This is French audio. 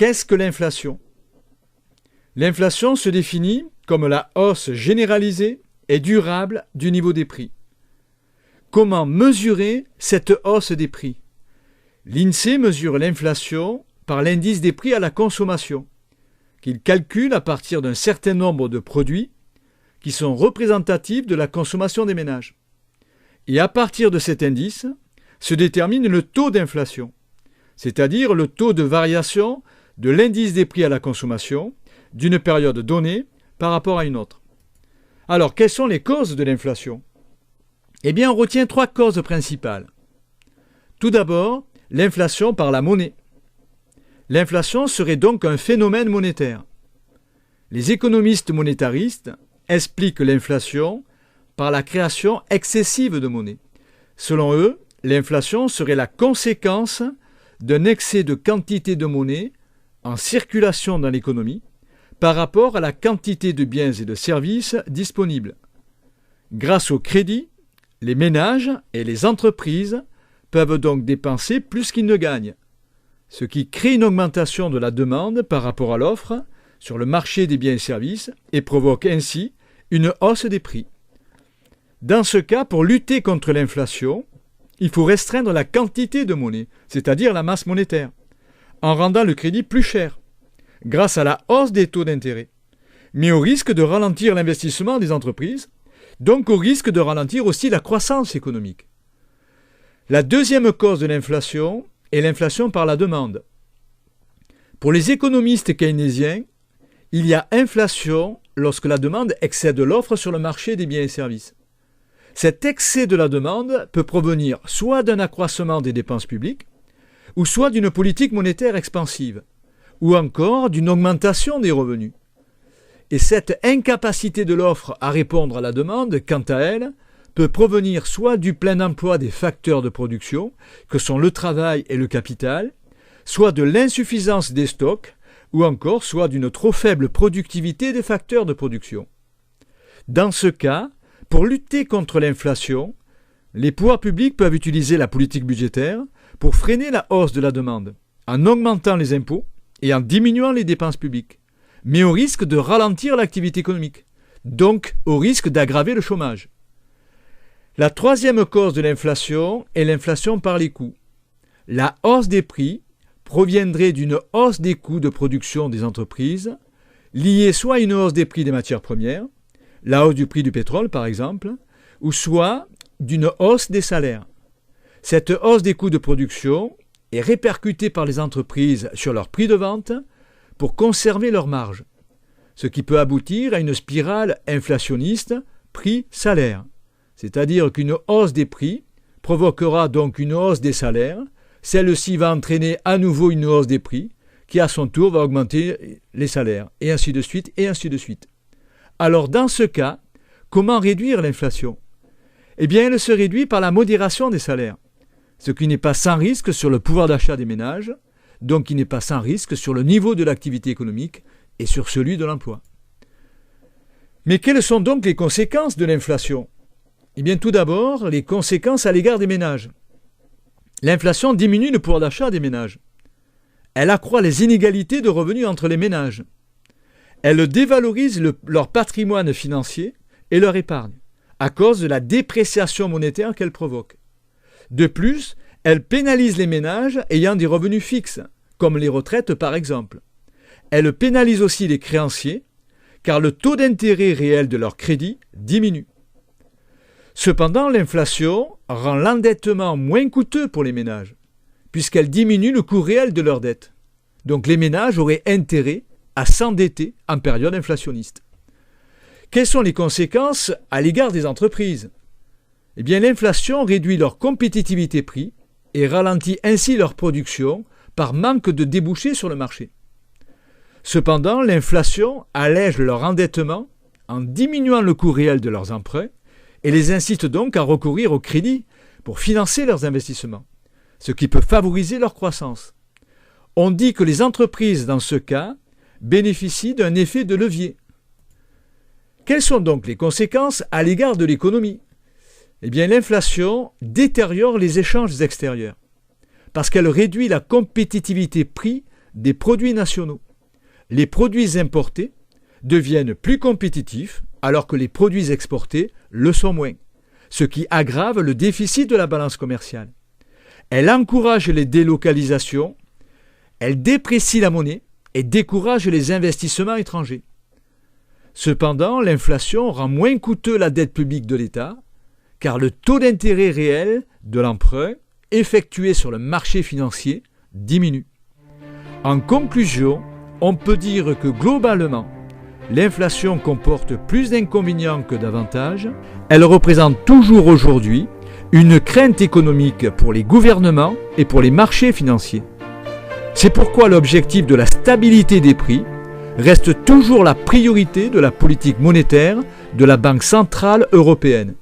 Qu'est-ce que l'inflation? L'inflation se définit comme la hausse généralisée et durable du niveau des prix. Comment mesurer cette hausse des prix? L'INSEE mesure l'inflation par l'indice des prix à la consommation, qu'il calcule à partir d'un certain nombre de produits qui sont représentatifs de la consommation des ménages. Et à partir de cet indice se détermine le taux d'inflation, c'est-à-dire le taux de variation de l'indice des prix à la consommation d'une période donnée par rapport à une autre. Alors, quelles sont les causes de l'inflation? Eh bien, on retient 3 causes principales. Tout d'abord, l'inflation par la monnaie. L'inflation serait donc un phénomène monétaire. Les économistes monétaristes expliquent l'inflation par la création excessive de monnaie. Selon eux, l'inflation serait la conséquence d'un excès de quantité de monnaie en circulation dans l'économie par rapport à la quantité de biens et de services disponibles. Grâce au crédit, les ménages et les entreprises peuvent donc dépenser plus qu'ils ne gagnent, ce qui crée une augmentation de la demande par rapport à l'offre sur le marché des biens et services et provoque ainsi une hausse des prix. Dans ce cas, pour lutter contre l'inflation, il faut restreindre la quantité de monnaie, c'est-à-dire la masse monétaire, en rendant le crédit plus cher, grâce à la hausse des taux d'intérêt, mais au risque de ralentir l'investissement des entreprises, donc au risque de ralentir aussi la croissance économique. La deuxième cause de l'inflation est l'inflation par la demande. Pour les économistes keynésiens, il y a inflation lorsque la demande excède l'offre sur le marché des biens et services. Cet excès de la demande peut provenir soit d'un accroissement des dépenses publiques, ou soit d'une politique monétaire expansive, ou encore d'une augmentation des revenus. Et cette incapacité de l'offre à répondre à la demande, quant à elle, peut provenir soit du plein emploi des facteurs de production, que sont le travail et le capital, soit de l'insuffisance des stocks, ou encore soit d'une trop faible productivité des facteurs de production. Dans ce cas, pour lutter contre l'inflation, les pouvoirs publics peuvent utiliser la politique budgétaire pour freiner la hausse de la demande, en augmentant les impôts et en diminuant les dépenses publiques, mais au risque de ralentir l'activité économique, donc au risque d'aggraver le chômage. La troisième cause de l'inflation est l'inflation par les coûts. La hausse des prix proviendrait d'une hausse des coûts de production des entreprises, liée soit à une hausse des prix des matières premières, la hausse du prix du pétrole par exemple, ou soit d'une hausse des salaires. Cette hausse des coûts de production est répercutée par les entreprises sur leur prix de vente pour conserver leurs marges, ce qui peut aboutir à une spirale inflationniste prix-salaire, c'est-à-dire qu'une hausse des prix provoquera donc une hausse des salaires, celle-ci va entraîner à nouveau une hausse des prix, qui à son tour va augmenter les salaires, et ainsi de suite, et ainsi de suite. Alors dans ce cas, comment réduire l'inflation? Eh bien, elle se réduit par la modération des salaires, ce qui n'est pas sans risque sur le pouvoir d'achat des ménages, donc qui n'est pas sans risque sur le niveau de l'activité économique et sur celui de l'emploi. Mais quelles sont donc les conséquences de l'inflation? Eh bien, tout d'abord, les conséquences à l'égard des ménages. L'inflation diminue le pouvoir d'achat des ménages. Elle accroît les inégalités de revenus entre les ménages. Elle dévalorise leur patrimoine financier et leur épargne, à cause de la dépréciation monétaire qu'elle provoque. De plus, elle pénalise les ménages ayant des revenus fixes, comme les retraites par exemple. Elle pénalise aussi les créanciers, car le taux d'intérêt réel de leur crédit diminue. Cependant, l'inflation rend l'endettement moins coûteux pour les ménages, puisqu'elle diminue le coût réel de leur dette. Donc les ménages auraient intérêt à s'endetter en période inflationniste. Quelles sont les conséquences à l'égard des entreprises? Eh bien, l'inflation réduit leur compétitivité prix et ralentit ainsi leur production par manque de débouchés sur le marché. Cependant, l'inflation allège leur endettement en diminuant le coût réel de leurs emprunts et les incite donc à recourir au crédit pour financer leurs investissements, ce qui peut favoriser leur croissance. On dit que les entreprises, dans ce cas, bénéficient d'un effet de levier. Quelles sont donc les conséquences à l'égard de l'économie? Eh bien, l'inflation détériore les échanges extérieurs, parce qu'elle réduit la compétitivité prix des produits nationaux. Les produits importés deviennent plus compétitifs alors que les produits exportés le sont moins, ce qui aggrave le déficit de la balance commerciale. Elle encourage les délocalisations, elle déprécie la monnaie et décourage les investissements étrangers. Cependant, l'inflation rend moins coûteux la dette publique de l'État, car le taux d'intérêt réel de l'emprunt effectué sur le marché financier diminue. En conclusion, on peut dire que globalement, l'inflation comporte plus d'inconvénients que d'avantages. Elle représente toujours aujourd'hui une crainte économique pour les gouvernements et pour les marchés financiers. C'est pourquoi l'objectif de la stabilité des prix reste toujours la priorité de la politique monétaire de la Banque centrale européenne.